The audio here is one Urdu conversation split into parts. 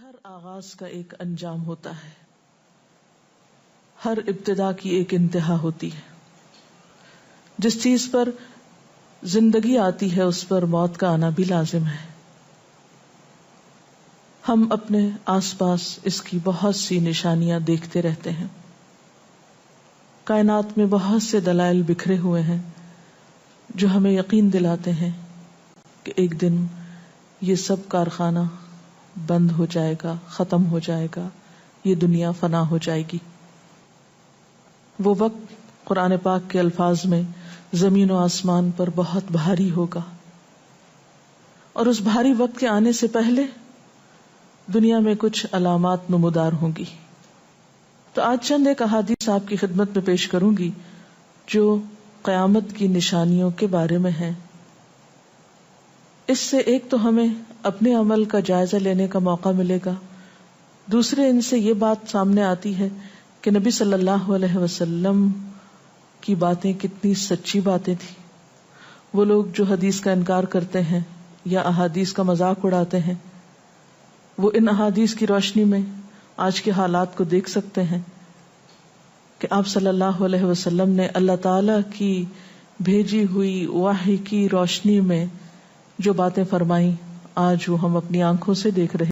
ہر آغاز کا ایک انجام ہوتا ہے، ہر ابتدا کی ایک انتہا ہوتی ہے. جس چیز پر زندگی آتی ہے اس پر موت کا آنا بھی لازم ہے. ہم اپنے آس پاس اس کی بہت سی نشانیاں دیکھتے رہتے ہیں. کائنات میں بہت سے دلائل بکھرے ہوئے ہیں جو ہمیں یقین دلاتے ہیں کہ ایک دن یہ سب کارخانہ بند ہو جائے گا، ختم ہو جائے گا، یہ دنیا فنا ہو جائے گی. وہ وقت قرآن پاک کے الفاظ میں زمین و آسمان پر بہت بھاری ہوگا، اور اس بھاری وقت کے آنے سے پہلے دنیا میں کچھ علامات نمودار ہوں گی. تو آج چند ایک احادیث آپ کی خدمت میں پیش کروں گی جو قیامت کی نشانیوں کے بارے میں ہیں. اس سے ایک تو ہمیں اپنے عمل کا جائزہ لینے کا موقع ملے گا، دوسرے ان سے یہ بات سامنے آتی ہے کہ نبی صلی اللہ علیہ وسلم کی باتیں کتنی سچی باتیں تھیں. وہ لوگ جو حدیث کا انکار کرتے ہیں یا احادیث کا مذاق اڑاتے ہیں، وہ ان احادیث کی روشنی میں آج کے حالات کو دیکھ سکتے ہیں کہ آپ صلی اللہ علیہ وسلم نے اللہ تعالی کی بھیجی ہوئی وحی کی روشنی میں جو باتیں فرمائیں آج وہ ہم اپنی آنکھوں سے دیکھ رہے.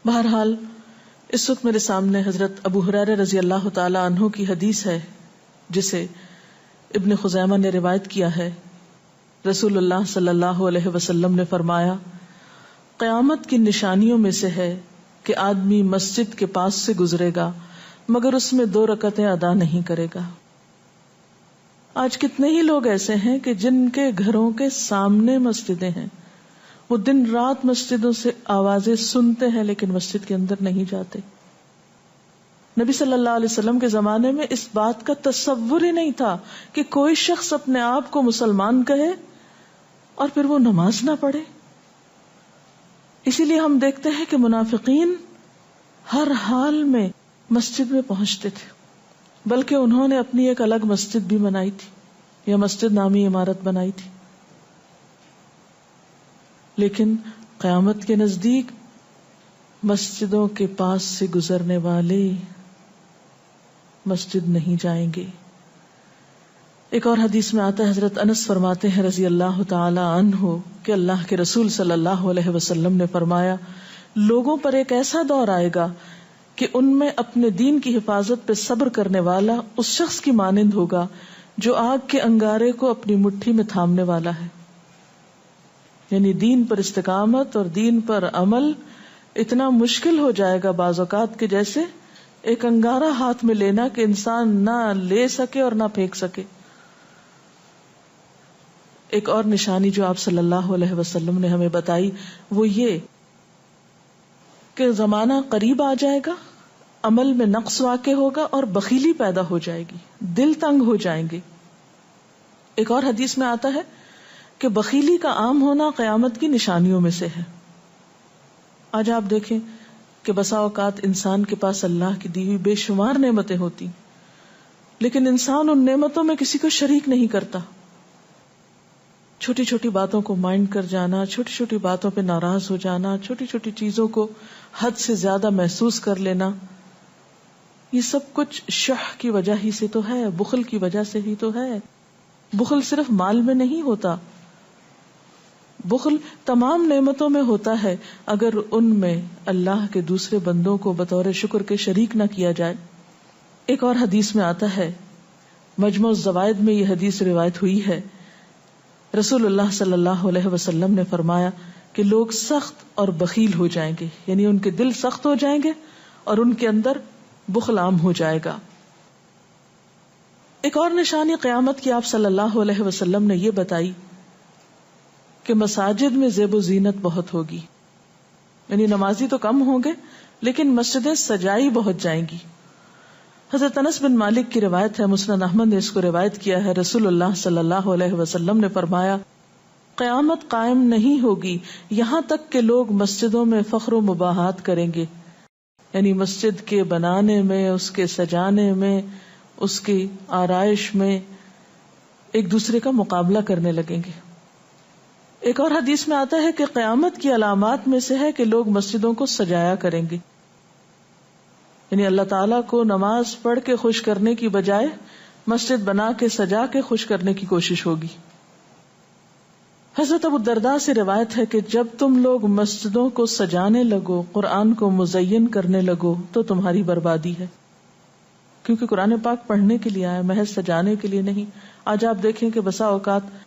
بہرحال اس وقت میرے سامنے حضرت ابو ہریرہ رضی اللہ تعالی عنہ کی حدیث ہے جسے ابن خزیمہ نے روایت کیا ہے. رسول اللہ صلی اللہ علیہ وسلم نے فرمایا، قیامت کی نشانیوں میں سے ہے کہ آدمی مسجد کے پاس سے گزرے گا مگر اس میں 2 رکعتیں ادا نہیں کرے گا. آج کتنے ہی لوگ ایسے ہیں کہ جن کے گھروں کے سامنے مسجدیں ہیں، وہ دن رات مسجدوں سے آوازیں سنتے ہیں لیکن مسجد کے اندر نہیں جاتے. نبی صلی اللہ علیہ وسلم کے زمانے میں اس بات کا تصور ہی نہیں تھا کہ کوئی شخص اپنے آپ کو مسلمان کہے اور پھر وہ نماز نہ پڑھے. اسی لیے ہم دیکھتے ہیں کہ منافقین ہر حال میں مسجد میں پہنچتے تھے، بلکہ انہوں نے اپنی ایک الگ مسجد بھی بنائی تھی یا مسجد نامی عمارت بنائی تھی. لیکن قیامت کے نزدیک مسجدوں کے پاس سے گزرنے والے مسجد نہیں جائیں گے. ایک اور حدیث میں آتا ہے، حضرت انس فرماتے ہیں رضی اللہ تعالی عنہ کہ اللہ کے رسول صلی اللہ علیہ وسلم نے فرمایا، لوگوں پر ایک ایسا دور آئے گا کہ ان میں اپنے دین کی حفاظت پہ صبر کرنے والا اس شخص کی مانند ہوگا جو آگ کے انگارے کو اپنی مٹھی میں تھامنے والا ہے. یعنی دین پر استقامت اور دین پر عمل اتنا مشکل ہو جائے گا بعض اوقات کہ جیسے ایک انگارہ ہاتھ میں لینا کہ انسان نہ لے سکے اور نہ پھینک سکے. ایک اور نشانی جو آپ صلی اللہ علیہ وسلم نے ہمیں بتائی وہ یہ کہ زمانہ قریب آ جائے گا، عمل میں نقص واقع ہوگا اور بخیلی پیدا ہو جائے گی، دل تنگ ہو جائیں گے. ایک اور حدیث میں آتا ہے کہ بخیلی کا عام ہونا قیامت کی نشانیوں میں سے ہے. آج آپ دیکھیں کہ بسا اوقات انسان کے پاس اللہ کی دی ہوئی بے شمار نعمتیں ہوتی لیکن انسان ان نعمتوں میں کسی کو شریک نہیں کرتا. چھوٹی چھوٹی باتوں کو مائنڈ کر جانا، چھوٹی چھوٹی باتوں پہ ناراض ہو جانا، چھوٹی چھوٹی چیزوں کو حد سے زیادہ محسوس کر لینا، یہ سب کچھ شح کی وجہ ہی سے تو ہے، بخل کی وجہ سے ہی تو ہے. بخل صرف مال میں نہیں ہوتا، بخل تمام نعمتوں میں ہوتا ہے اگر ان میں اللہ کے دوسرے بندوں کو بطور شکر کے شریک نہ کیا جائے. ایک اور حدیث میں آتا ہے، مجموع الزوائد میں یہ حدیث روایت ہوئی ہے، رسول اللہ صلی اللہ علیہ وسلم نے فرمایا کہ لوگ سخت اور بخیل ہو جائیں گے، یعنی ان کے دل سخت ہو جائیں گے اور ان کے اندر بخل عام ہو جائے گا. ایک اور نشانی قیامت کی آپ صلی اللہ علیہ وسلم نے یہ بتائی کہ مساجد میں زیب و زینت بہت ہوگی، یعنی نمازی تو کم ہوں گے لیکن مسجدیں سجائی بہت جائیں گی. حضرت انس بن مالک کی روایت ہے، مسند احمد نے اس کو روایت کیا ہے، رسول اللہ صلی اللہ علیہ وسلم نے فرمایا، قیامت قائم نہیں ہوگی یہاں تک کہ لوگ مسجدوں میں فخر و مباحات کریں گے، یعنی مسجد کے بنانے میں، اس کے سجانے میں، اس کی آرائش میں ایک دوسرے کا مقابلہ کرنے لگیں گے. ایک اور حدیث میں آتا ہے کہ قیامت کی علامات میں سے ہے کہ لوگ مسجدوں کو سجایا کریں گے، یعنی اللہ تعالیٰ کو نماز پڑھ کے خوش کرنے کی بجائے مسجد بنا کے سجا کے خوش کرنے کی کوشش ہوگی۔ حضرت ابو الدرداء سے روایت ہے کہ جب تم لوگ مسجدوں کو سجانے لگو، قرآن کو مزین کرنے لگو تو تمہاری بربادی ہے، کیونکہ قرآن پاک پڑھنے کے لیے آیا، محض سجانے کے لیے نہیں۔ آج آپ دیکھیں کہ بسا اوقات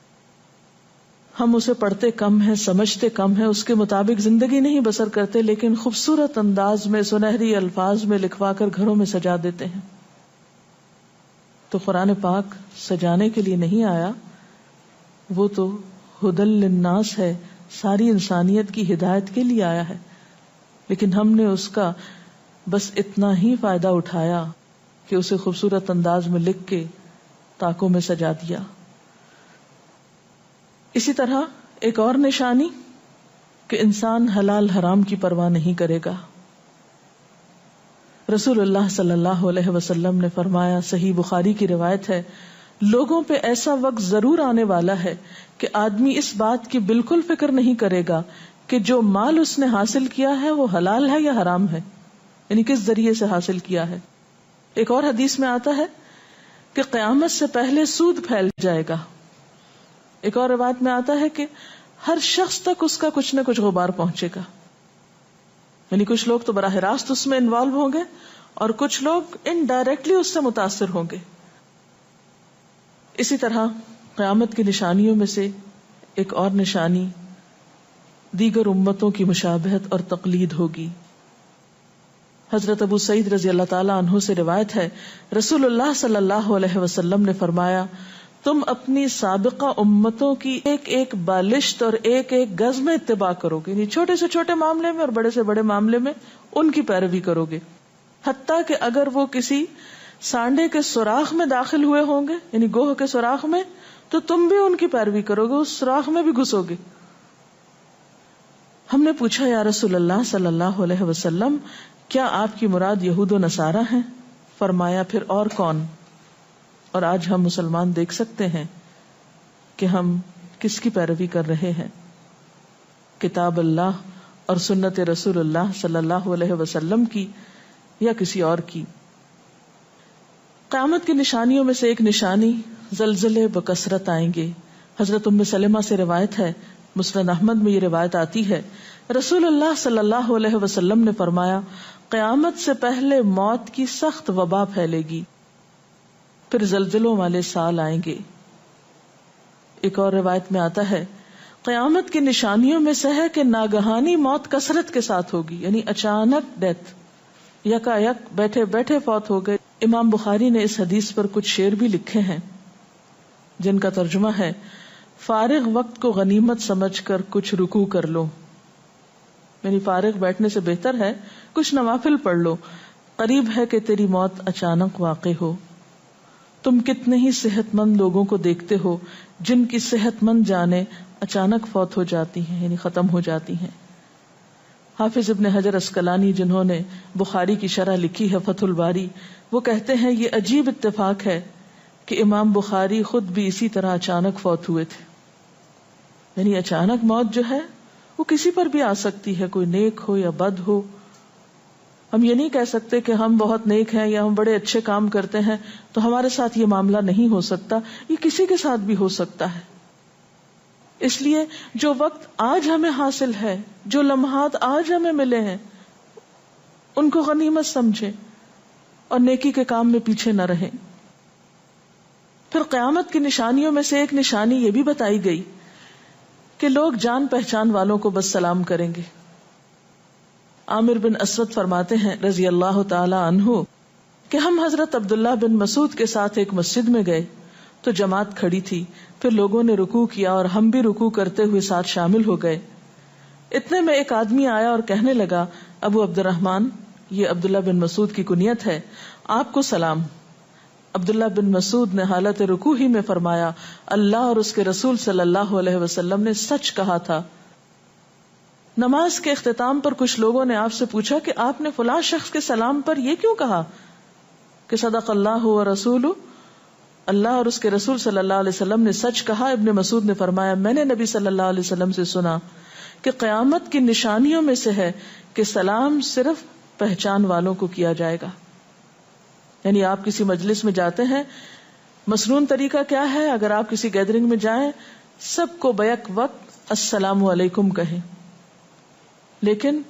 ہم اسے پڑھتے کم ہیں، سمجھتے کم ہیں، اس کے مطابق زندگی نہیں بسر کرتے، لیکن خوبصورت انداز میں سنہری الفاظ میں لکھوا کر گھروں میں سجا دیتے ہیں۔ تو قرآن پاک سجانے کے لیے نہیں آیا، وہ تو ہدی للناس ہے، ساری انسانیت کی ہدایت کے لیے آیا ہے، لیکن ہم نے اس کا بس اتنا ہی فائدہ اٹھایا کہ اسے خوبصورت انداز میں لکھ کے طاقوں میں سجا دیا۔ اسی طرح ایک اور نشانی کہ انسان حلال حرام کی پرواہ نہیں کرے گا۔ رسول اللہ صلی اللہ علیہ وسلم نے فرمایا، صحیح بخاری کی روایت ہے، لوگوں پہ ایسا وقت ضرور آنے والا ہے کہ آدمی اس بات کی بالکل فکر نہیں کرے گا کہ جو مال اس نے حاصل کیا ہے وہ حلال ہے یا حرام ہے، یعنی کس ذریعے سے حاصل کیا ہے۔ ایک اور حدیث میں آتا ہے کہ قیامت سے پہلے سود پھیل جائے گا۔ ایک اور روایت میں آتا ہے کہ ہر شخص تک اس کا کچھ نہ کچھ غبار پہنچے گا، یعنی کچھ لوگ تو براہ راست اس میں انوالو ہوں گے اور کچھ لوگ انڈائریکٹلی اس سے متاثر ہوں گے۔ اسی طرح قیامت کی نشانیوں میں سے ایک اور نشانی دیگر امتوں کی مشابہت اور تقلید ہوگی۔ حضرت ابو سعید رضی اللہ تعالی عنہ سے روایت ہے، رسول اللہ صلی اللہ علیہ وسلم نے فرمایا، تم اپنی سابقہ امتوں کی ایک ایک بالشت اور ایک ایک گز میں اتباع کرو گے، یعنی چھوٹے سے چھوٹے معاملے میں اور بڑے سے بڑے معاملے میں ان کی پیروی کرو گے، حتیٰ کہ اگر وہ کسی سانڈے کے سوراخ میں داخل ہوئے ہوں گے، یعنی گوہ کے سوراخ میں، تو تم بھی ان کی پیروی کرو گے، اس سوراخ میں بھی گھسو گے۔ ہم نے پوچھا، یا رسول اللہ صلی اللہ علیہ وسلم، کیا آپ کی مراد یہود و نصارہ ہیں؟ فرمایا، پھر اور کون؟ اور آج ہم مسلمان دیکھ سکتے ہیں کہ ہم کس کی پیروی کر رہے ہیں، کتاب اللہ اور سنت رسول اللہ صلی اللہ علیہ وسلم کی یا کسی اور کی۔ قیامت کی نشانیوں میں سے ایک نشانی زلزلے بکثرت آئیں گے۔ حضرت ام سلمہ سے روایت ہے، مسند احمد میں یہ روایت آتی ہے، رسول اللہ صلی اللہ علیہ وسلم نے فرمایا، قیامت سے پہلے موت کی سخت وبا پھیلے گی، پھر زلزلوں والے سال آئیں گے۔ ایک اور روایت میں آتا ہے، قیامت کی نشانیوں میں سے ہے کہ ناگہانی موت کثرت کے ساتھ ہوگی، یعنی اچانک ڈیتھ، یکا یک بیٹھے بیٹھے فوت ہو گئے۔ امام بخاری نے اس حدیث پر کچھ شعر بھی لکھے ہیں جن کا ترجمہ ہے، فارغ وقت کو غنیمت سمجھ کر کچھ رکوع کر لو، یعنی فارغ بیٹھنے سے بہتر ہے کچھ نوافل پڑھ لو، قریب ہے کہ تیری موت اچانک واقع ہو۔ تم کتنے ہی صحت مند لوگوں کو دیکھتے ہو جن کی صحت مند جانیں اچانک فوت ہو جاتی ہیں، یعنی ختم ہو جاتی ہیں۔ حافظ ابن حجر عسقلانی جنہوں نے بخاری کی شرح لکھی ہے فتح الباری، وہ کہتے ہیں یہ عجیب اتفاق ہے کہ امام بخاری خود بھی اسی طرح اچانک فوت ہوئے تھے، یعنی اچانک موت جو ہے وہ کسی پر بھی آ سکتی ہے، کوئی نیک ہو یا بد ہو۔ ہم یہ نہیں کہہ سکتے کہ ہم بہت نیک ہیں یا ہم بڑے اچھے کام کرتے ہیں تو ہمارے ساتھ یہ معاملہ نہیں ہو سکتا، یہ کسی کے ساتھ بھی ہو سکتا ہے۔ اس لیے جو وقت آج ہمیں حاصل ہے، جو لمحات آج ہمیں ملے ہیں، ان کو غنیمت سمجھیں اور نیکی کے کام میں پیچھے نہ رہیں۔ پھر قیامت کی نشانیوں میں سے ایک نشانی یہ بھی بتائی گئی کہ لوگ جان پہچان والوں کو بس سلام کریں گے۔ عامر بن اسود فرماتے ہیں رضی اللہ تعالی عنہ کہ ہم حضرت عبداللہ بن مسعود کے ساتھ ایک مسجد میں گئے تو جماعت کھڑی تھی، پھر لوگوں نے رکوع کیا اور ہم بھی رکوع کرتے ہوئے ساتھ شامل ہو گئے۔ اتنے میں ایک آدمی آیا اور کہنے لگا، ابو عبد الرحمن، یہ عبداللہ بن مسعود کی کنیت ہے، آپ کو سلام۔ عبداللہ بن مسعود نے حالت رکوع ہی میں فرمایا، اللہ اور اس کے رسول صلی اللہ علیہ وسلم نے سچ کہا تھا۔ نماز کے اختتام پر کچھ لوگوں نے آپ سے پوچھا کہ آپ نے فلاں شخص کے سلام پر یہ کیوں کہا کہ صدق اللہ و رسولہ، اللہ اور اس کے رسول صلی اللہ علیہ وسلم نے سچ کہا. ابن مسعود نے فرمایا میں نے نبی صلی اللہ علیہ وسلم سے سنا کہ قیامت کی نشانیوں میں سے ہے کہ سلام صرف پہچان والوں کو کیا جائے گا. یعنی آپ کسی مجلس میں جاتے ہیں، مسنون طریقہ کیا ہے؟ اگر آپ کسی گیدرنگ میں جائیں سب کو بیک وقت السلام علیکم کہیں. لیکن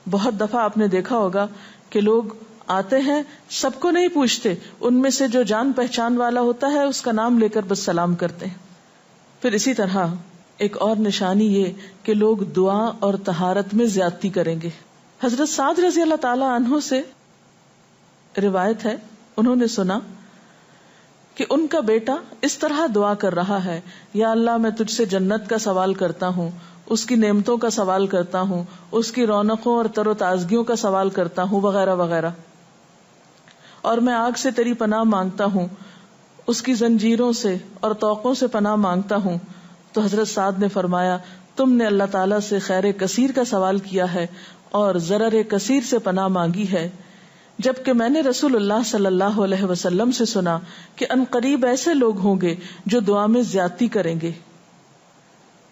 بہت دفعہ آپ نے دیکھا ہوگا کہ لوگ آتے ہیں سب کو نہیں پوچھتے، ان میں سے جو جان پہچان والا ہوتا ہے اس کا نام لے کر بس سلام کرتے ہیں. پھر اسی طرح ایک اور نشانی یہ کہ لوگ دعا اور طہارت میں زیادتی کریں گے. حضرت سعد رضی اللہ تعالی عنہ سے روایت ہے، انہوں نے سنا کہ ان کا بیٹا اس طرح دعا کر رہا ہے، یا اللہ میں تجھ سے جنت کا سوال کرتا ہوں، اس کی نعمتوں کا سوال کرتا ہوں، اس کی رونقوں اور تر و تازگیوں کا سوال کرتا ہوں وغیرہ وغیرہ، اور میں آگ سے تیری پناہ مانگتا ہوں، اس کی زنجیروں سے اور طوقوں سے پناہ مانگتا ہوں. تو حضرت سعد نے فرمایا تم نے اللہ تعالیٰ سے خیر کثیر کا سوال کیا ہے اور ضرر کثیر سے پناہ مانگی ہے، جبکہ میں نے رسول اللہ صلی اللہ علیہ وسلم سے سنا کہ ان قریب ایسے لوگ ہوں گے جو دعا میں زیادتی کریں گے.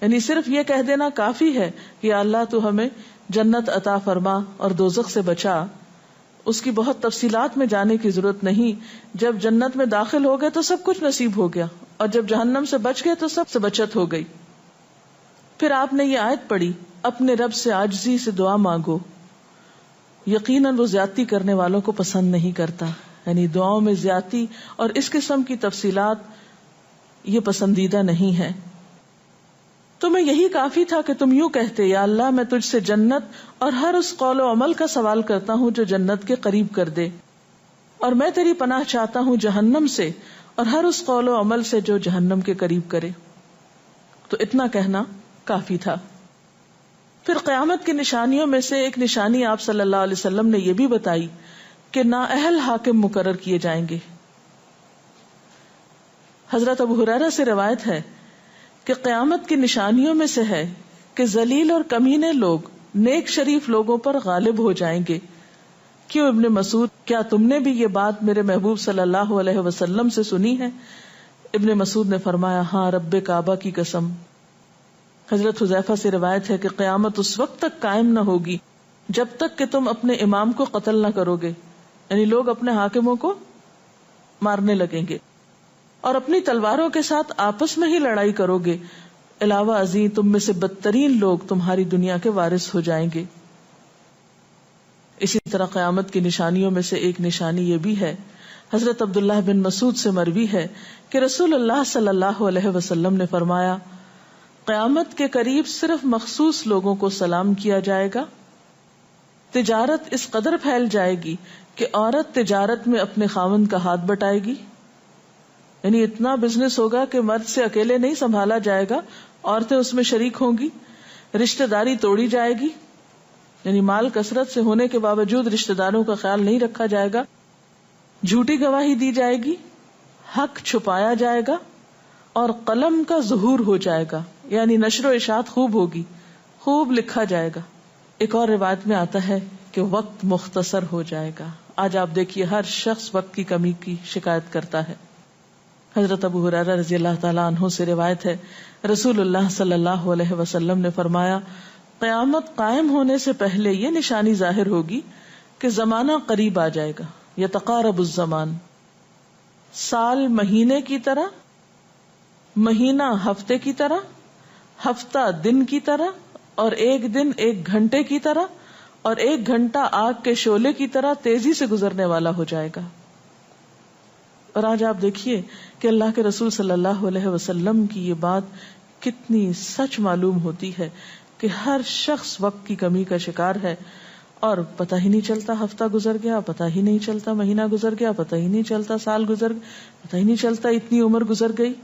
یعنی صرف یہ کہہ دینا کافی ہے کہ اللہ تو ہمیں جنت عطا فرما اور دوزخ سے بچا، اس کی بہت تفصیلات میں جانے کی ضرورت نہیں. جب جنت میں داخل ہو گئے تو سب کچھ نصیب ہو گیا، اور جب جہنم سے بچ گئے تو سب سے بچت ہو گئی. پھر آپ نے یہ آیت پڑھی اپنے رب سے عاجزی سے دعا مانگو، یقیناً وہ زیادتی کرنے والوں کو پسند نہیں کرتا. یعنی دعاؤں میں زیادتی اور اس قسم کی تفصیلات یہ پسندیدہ نہیں ہے. تمہیں یہی کافی تھا کہ تم یوں کہتے یا اللہ میں تجھ سے جنت اور ہر اس قول و عمل کا سوال کرتا ہوں جو جنت کے قریب کر دے، اور میں تیری پناہ چاہتا ہوں جہنم سے اور ہر اس قول و عمل سے جو جہنم کے قریب کرے. تو اتنا کہنا کافی تھا. پھر قیامت کی نشانیوں میں سے ایک نشانی آپ صلی اللہ علیہ وسلم نے یہ بھی بتائی کہ نااہل حاکم مقرر کیے جائیں گے. حضرت ابو ہریرہ سے روایت ہے کہ قیامت کی نشانیوں میں سے ہے کہ ذلیل اور کمینے لوگ نیک شریف لوگوں پر غالب ہو جائیں گے. کیوں ابن مسعود، کیا تم نے بھی یہ بات میرے محبوب صلی اللہ علیہ وسلم سے سنی ہے؟ ابن مسعود نے فرمایا ہاں رب کعبہ کی قسم. حضرت حذیفہ سے روایت ہے کہ قیامت اس وقت تک قائم نہ ہوگی جب تک کہ تم اپنے امام کو قتل نہ کرو گے. یعنی لوگ اپنے حاکموں کو مارنے لگیں گے اور اپنی تلواروں کے ساتھ آپس میں ہی لڑائی کرو گے. علاوہ ازیں تم میں سے بدترین لوگ تمہاری دنیا کے وارث ہو جائیں گے. اسی طرح قیامت کی نشانیوں میں سے ایک نشانی یہ بھی ہے، حضرت عبداللہ بن مسعود سے مروی ہے کہ رسول اللہ صلی اللہ علیہ وسلم نے فرمایا قیامت کے قریب صرف مخصوص لوگوں کو سلام کیا جائے گا. تجارت اس قدر پھیل جائے گی کہ عورت تجارت میں اپنے خاوند کا ہاتھ بٹائے گی. یعنی اتنا بزنس ہوگا کہ مرد سے اکیلے نہیں سنبھالا جائے گا، عورتیں اس میں شریک ہوں گی. رشتہ داری توڑی جائے گی، یعنی مال کثرت سے ہونے کے باوجود رشتہ داروں کا خیال نہیں رکھا جائے گا. جھوٹی گواہی دی جائے گی، حق چھپایا جائے گا، اور قلم کا ظہور ہو جائے گا. یعنی نشر و اشاعت خوب ہوگی، خوب لکھا جائے گا. ایک اور روایت میں آتا ہے کہ وقت مختصر ہو جائے گا. آج آپ دیکھیے ہر شخص وقت کی کمی کی شکایت کرتا ہے. حضرت ابو ہریرہ رضی اللہ تعالیٰ عنہ سے روایت ہے رسول اللہ صلی اللہ علیہ وسلم نے فرمایا قیامت قائم ہونے سے پہلے یہ نشانی ظاہر ہوگی کہ زمانہ قریب آ جائے گا. یتقارب الزمان، سال مہینے کی طرح، مہینہ ہفتے کی طرح، ہفتہ دن کی طرح، اور ایک دن ایک گھنٹے کی طرح، اور ایک گھنٹہ آگ کے شعلے کی طرح تیزی سے گزرنے والا ہو جائے گا. اور آج آپ دیکھیے کہ اللہ کے رسول صلی اللہ علیہ وسلم کی یہ بات کتنی سچ معلوم ہوتی ہے کہ ہر شخص وقت کی کمی کا شکار ہے، اور پتہ ہی نہیں چلتا ہفتہ گزر گیا، پتہ ہی نہیں چلتا مہینہ گزر گیا، پتہ ہی نہیں چلتا سال گزر گیا، پتہ ہی نہیں چلتا اتنی عمر گزر گئی.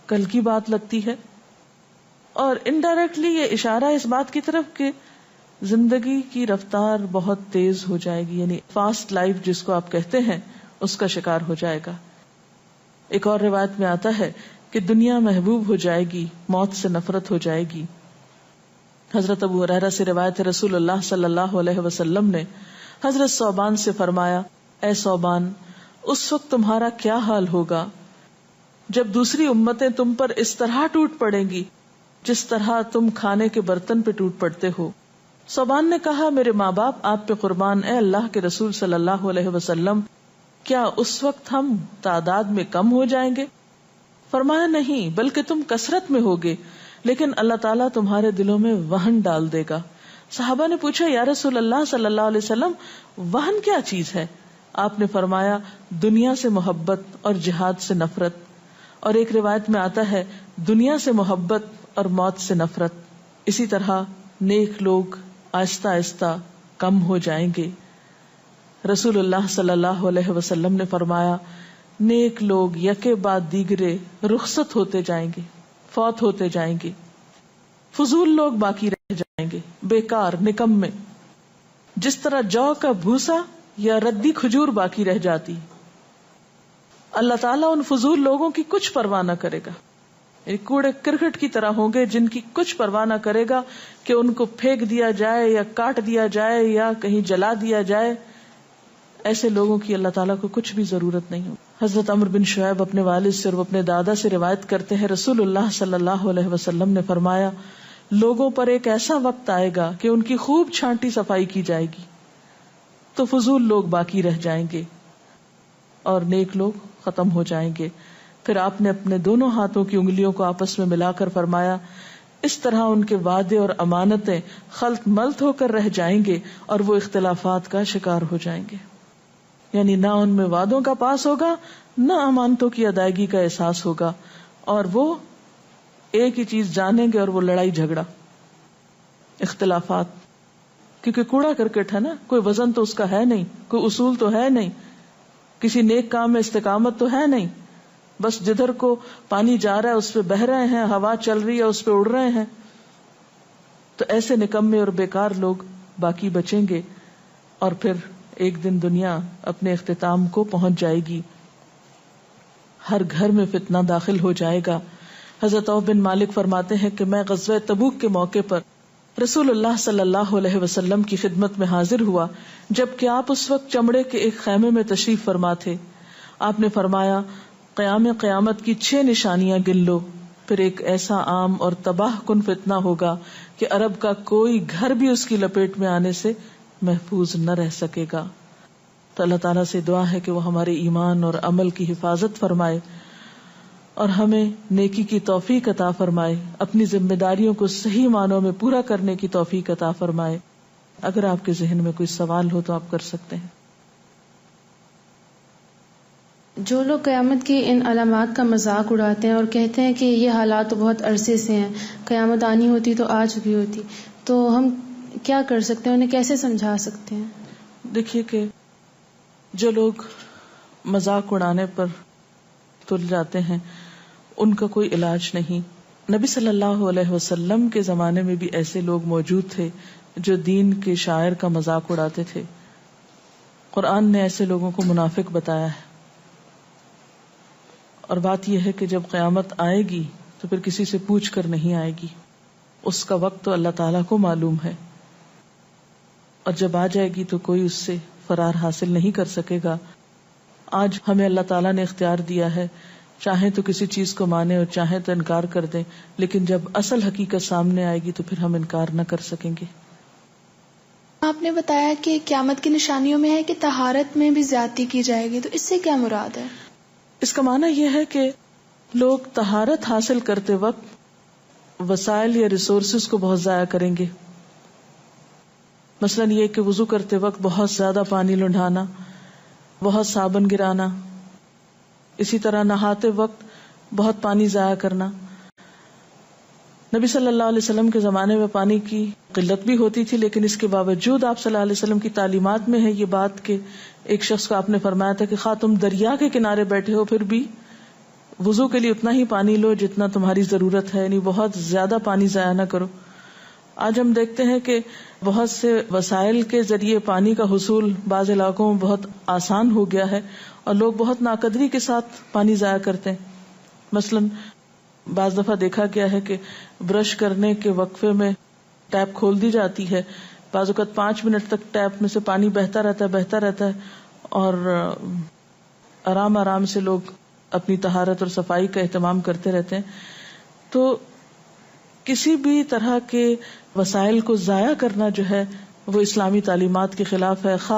کل کی بات لگتی ہے. اور انڈائریکٹلی یہ اشارہ اس بات کی طرف کہ زندگی کی رفتار بہت تیز ہو جائے گی، یعنی فاسٹ لائف جس کو آپ کہتے ہیں اس کا شکار ہو جائے گا. ایک اور روایت میں آتا ہے کہ دنیا محبوب ہو جائے گی، موت سے نفرت ہو جائے گی. حضرت ابو ہریرہ سے روایت ہے رسول اللہ صلی اللہ علیہ وسلم نے حضرت ثوبان سے فرمایا اے ثوبان، اس وقت تمہارا کیا حال ہوگا جب دوسری امتیں تم پر اس طرح ٹوٹ پڑیں گی جس طرح تم کھانے کے برتن پہ ٹوٹ پڑتے ہو. صوبان نے کہا میرے ماں باپ آپ پہ قربان، اے اللہ کے رسول صلی اللہ علیہ وسلم، کیا اس وقت ہم تعداد میں کم ہو جائیں گے؟ فرمایا نہیں، بلکہ تم کثرت میں ہوگے، لیکن اللہ تعالیٰ تمہارے دلوں میں وہن ڈال دے گا. صحابہ نے پوچھا یا رسول اللہ صلی اللہ علیہ وسلم وہن کیا چیز ہے؟ آپ نے فرمایا دنیا سے محبت اور جہاد سے نفرت، اور ایک روایت میں آتا ہے دنیا سے محبت اور موت سے نفرت. اسی طرح نیک لوگ آہستہ آہستہ کم ہو جائیں گے. رسول اللہ صلی اللہ علیہ وسلم نے فرمایا نیک لوگ یکے بعد دیگرے رخصت ہوتے جائیں گے، فوت ہوتے جائیں گے. فضول لوگ باقی رہ جائیں گے، بیکار، نکمے، جس طرح جو کا بھوسا یا ردی کھجور باقی رہ جاتی. اللہ تعالیٰ ان فضول لوگوں کی کچھ پرواہ نہ کرے گا، کوڑے کرکٹ کی طرح ہوں گے جن کی کچھ پرواہ نہ کرے گا کہ ان کو پھینک دیا جائے یا کاٹ دیا جائے یا کہیں جلا دیا جائے. ایسے لوگوں کی اللہ تعالیٰ کو کچھ بھی ضرورت نہیں ہو. حضرت عمرو بن شعیب اپنے والد سے اور اپنے دادا سے روایت کرتے ہیں رسول اللہ صلی اللہ علیہ وسلم نے فرمایا لوگوں پر ایک ایسا وقت آئے گا کہ ان کی خوب چھانٹی صفائی کی جائے گی تو فضول لوگ باقی رہ جائیں گے اور نیک لوگ ختم ہو جائیں گے. پھر آپ نے اپنے دونوں ہاتھوں کی انگلیوں کو آپس میں ملا کر فرمایا اس طرح ان کے وعدے اور امانتیں خلط ملط ہو کر رہ جائیں گے اور وہ اختلافات کا شکار ہو جائیں گے. یعنی نہ ان میں وعدوں کا پاس ہوگا نہ امانتوں کی ادائیگی کا احساس ہوگا، اور وہ ایک ہی چیز جانیں گے اور وہ لڑائی جھگڑا، اختلافات. کیونکہ کوڑا کرکٹ ہے نا، کوئی وزن تو اس کا ہے نہیں، کوئی اصول تو ہے نہیں، کسی نیک کام میں استقامت تو ہے نہیں، بس جدھر کو پانی جا رہا ہے اس پہ بہ رہے ہیں، ہوا چل رہی ہے اس پہ اڑ رہے ہیں. تو ایسے نکمے اور بیکار لوگ باقی بچیں گے اور پھر ایک دن دنیا اپنے اختتام کو پہنچ جائے گی. ہر گھر میں فتنہ داخل ہو جائے گا. حضرت عوف بن مالک فرماتے ہیں کہ میں غزوہ تبوک کے موقع پر رسول اللہ صلی اللہ علیہ وسلم کی خدمت میں حاضر ہوا جبکہ آپ اس وقت چمڑے کے ایک خیمے میں تشریف فرما تھے. آپ نے فرمایا قیامت کی 6 نشانیاں گن لو. پھر ایک ایسا عام اور تباہ کن فتنہ ہوگا کہ عرب کا کوئی گھر بھی اس کی لپیٹ میں آنے سے محفوظ نہ رہ سکے گا. تو اللہ تعالیٰ سے دعا ہے کہ وہ ہمارے ایمان اور عمل کی حفاظت فرمائے اور ہمیں نیکی کی توفیق عطا فرمائے، اپنی ذمہ داریوں کو صحیح معنوں میں پورا کرنے کی توفیق عطا فرمائے. اگر آپ کے ذہن میں کوئی سوال ہو تو آپ کر سکتے ہیں. جو لوگ قیامت کی ان علامات کا مذاق اڑاتے ہیں اور کہتے ہیں کہ یہ حالات تو بہت عرصے سے ہیں، قیامت آنی ہوتی تو آ چکی ہوتی، تو ہم کیا کر سکتے ہیں، انہیں کیسے سمجھا سکتے ہیں؟ دیکھیے کہ جو لوگ مذاق اڑانے پر تل جاتے ہیں ان کا کوئی علاج نہیں. نبی صلی اللہ علیہ وسلم کے زمانے میں بھی ایسے لوگ موجود تھے جو دین کے شاعر کا مذاق اڑاتے تھے. قرآن نے ایسے لوگوں کو منافق بتایا ہے. اور بات یہ ہے کہ جب قیامت آئے گی تو پھر کسی سے پوچھ کر نہیں آئے گی، اس کا وقت تو اللہ تعالیٰ کو معلوم ہے، اور جب آ جائے گی تو کوئی اس سے فرار حاصل نہیں کر سکے گا. آج ہمیں اللہ تعالیٰ نے اختیار دیا ہے، چاہیں تو کسی چیز کو مانیں اور چاہیں تو انکار کر دیں، لیکن جب اصل حقیقت سامنے آئے گی تو پھر ہم انکار نہ کر سکیں گے. آپ نے بتایا کہ قیامت کی نشانیوں میں ہے کہ طہارت میں بھی زیادتی کی جائے گی، تو اس سے کیا مراد ہے؟ اس کا معنی یہ ہے کہ لوگ طہارت حاصل کرتے وقت وسائل یا ریسورسز کو بہت ضائع کریں گے. مثلا یہ کہ وضو کرتے وقت بہت زیادہ پانی لنڈھانا، بہت صابن گرانا، اسی طرح نہاتے وقت بہت پانی ضائع کرنا. نبی صلی اللہ علیہ وسلم کے زمانے میں پانی کی قلت بھی ہوتی تھی، لیکن اس کے باوجود آپ صلی اللہ علیہ وسلم کی تعلیمات میں ہے یہ بات کہ ایک شخص کو آپ نے فرمایا تھا کہ خواہ تم دریا کے کنارے بیٹھے ہو پھر بھی وضو کے لیے اتنا ہی پانی لو جتنا تمہاری ضرورت ہے، یعنی بہت زیادہ پانی ضائع نہ کرو. آج ہم دیکھتے ہیں کہ بہت سے وسائل کے ذریعے پانی کا حصول بعض علاقوں میں بہت آسان ہو گیا ہے اور لوگ بہت ناقدری کے ساتھ پانی ضائع کرتے ہیں. مثلاً بعض دفعہ دیکھا گیا ہے کہ برش کرنے کے وقفے میں ٹیپ کھول دی جاتی ہے، بعض اوقات 5 منٹ تک ٹیپ میں سے پانی بہتا رہتا ہے اور آرام آرام سے لوگ اپنی طہارت اور صفائی کا اہتمام کرتے رہتے ہیں. تو کسی بھی طرح کے وسائل کو ضائع کرنا جو ہے وہ اسلامی تعلیمات کے خلاف ہے، خواہ